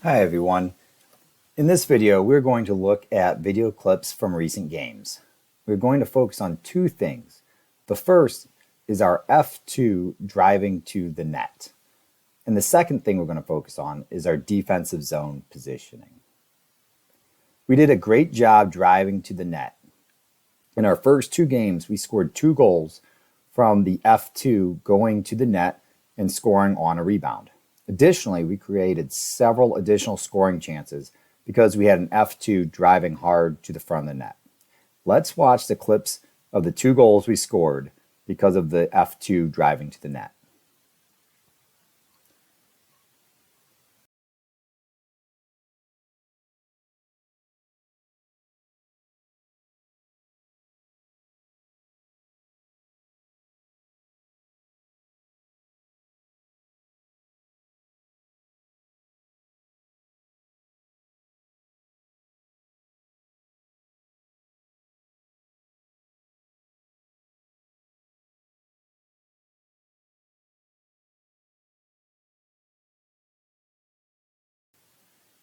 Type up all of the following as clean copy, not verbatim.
Hi everyone. In this video, we're going to look at video clips from recent games. We're going to focus on two things. The first is our F2 driving to the net. And the second thing we're going to focus on is our defensive zone positioning. We did a great job driving to the net. In our first two games, we scored 2 goals from the F2 going to the net and scoring on a rebound. Additionally, we created several additional scoring chances because we had an F2 driving hard to the front of the net. Let's watch the clips of the 2 goals we scored because of the F2 driving to the net.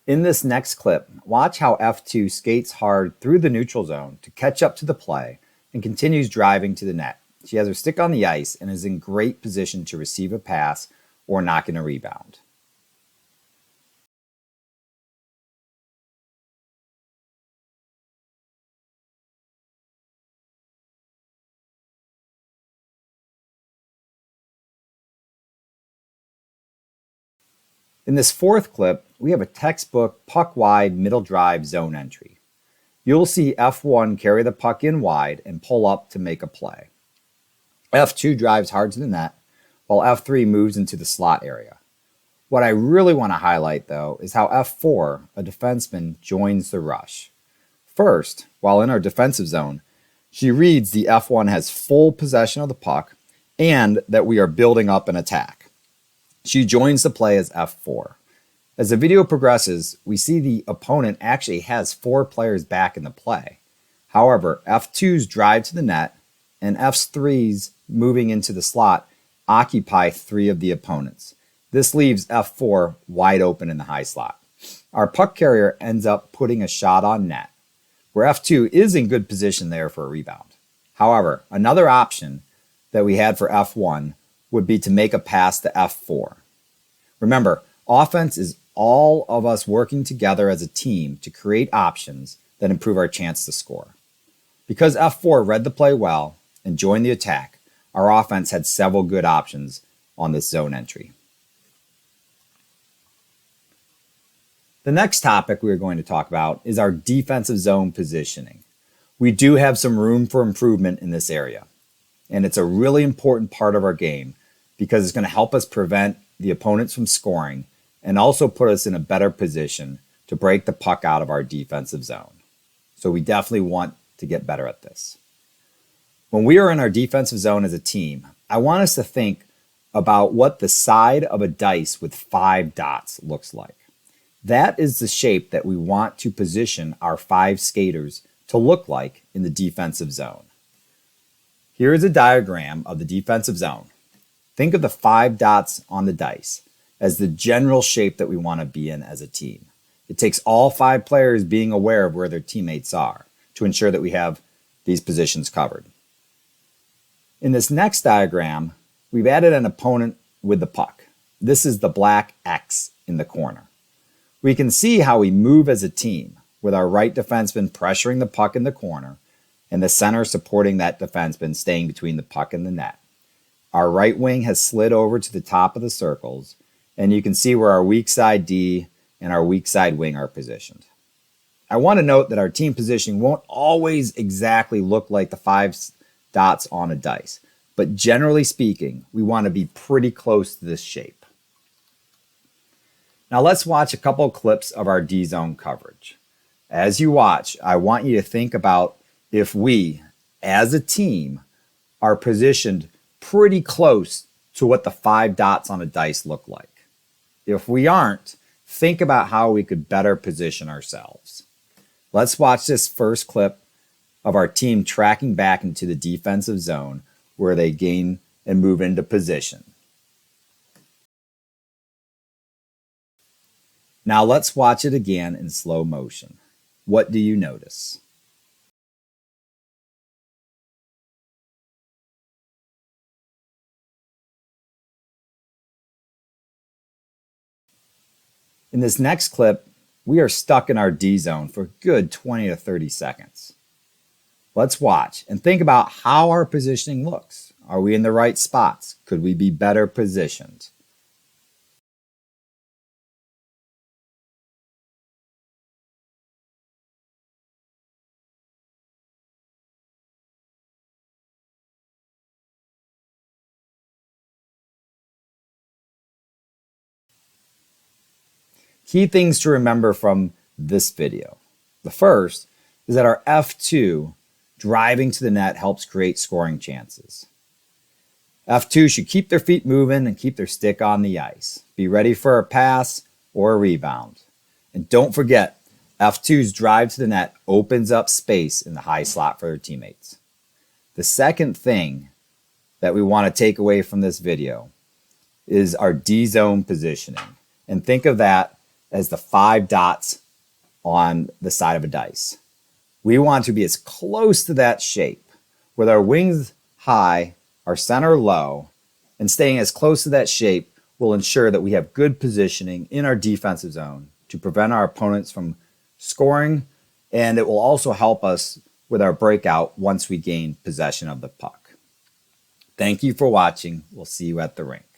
In this next clip, watch how F2 skates hard through the neutral zone to catch up to the play and continues driving to the net. She has her stick on the ice and is in great position to receive a pass or knock in a rebound. In this fourth clip, we have a textbook puck-wide middle drive zone entry. You'll see F1 carry the puck in wide and pull up to make a play. F2 drives hard to the net, while F3 moves into the slot area. What I really want to highlight, though, is how F4, a defenseman, joins the rush. First, while in our defensive zone, she reads the F1 has full possession of the puck and that we are building up an attack. She joins the play as F4. As the video progresses, we see the opponent actually has 4 players back in the play. However, F2's drive to the net and F3's moving into the slot occupy 3 of the opponents. This leaves F4 wide open in the high slot. Our puck carrier ends up putting a shot on net, where F2 is in good position there for a rebound. However, another option that we had for F1 would be to make a pass to F4. Remember, offense is all of us working together as a team to create options that improve our chance to score. Because F4 read the play well and joined the attack, our offense had several good options on this zone entry. The next topic we are going to talk about is our defensive zone positioning. We do have some room for improvement in this area, and it's a really important part of our game because it's going to help us prevent the opponents from scoring and also put us in a better position to break the puck out of our defensive zone. So we definitely want to get better at this. When we are in our defensive zone as a team, I want us to think about what the side of a dice with 5 dots looks like. That is the shape that we want to position our 5 skaters to look like in the defensive zone. Here is a diagram of the defensive zone. Think of the 5 dots on the dice as the general shape that we want to be in as a team. It takes all 5 players being aware of where their teammates are to ensure that we have these positions covered. In this next diagram, we've added an opponent with the puck. This is the black X in the corner. We can see how we move as a team with our right defenseman pressuring the puck in the corner and the center supporting that defenseman staying between the puck and the net. Our right wing has slid over to the top of the circles, and you can see where our weak side D and our weak side wing are positioned. I want to note that our team positioning won't always exactly look like the 5 dots on a dice, but generally speaking, we want to be pretty close to this shape. Now let's watch a couple of clips of our D-zone coverage. As you watch, I want you to think about if we, as a team, are positioned pretty close to what the 5 dots on a dice look like. If we aren't, think about how we could better position ourselves. Let's watch this first clip of our team tracking back into the defensive zone where they gain and move into position. Now let's watch it again in slow motion. What do you notice? In this next clip, we are stuck in our D zone for a good 20 to 30 seconds. Let's watch and think about how our positioning looks. Are we in the right spots? Could we be better positioned? Key things to remember from this video. The first is that our F2 driving to the net helps create scoring chances. F2 should keep their feet moving and keep their stick on the ice. Be ready for a pass or a rebound. And don't forget, F2's drive to the net opens up space in the high slot for their teammates. The second thing that we want to take away from this video is our D zone positioning. And think of that as the 5 dots on the side of a dice. We want to be as close to that shape with our wings high, our center low, and staying as close to that shape will ensure that we have good positioning in our defensive zone to prevent our opponents from scoring, and it will also help us with our breakout once we gain possession of the puck. Thank you for watching. We'll see you at the rink.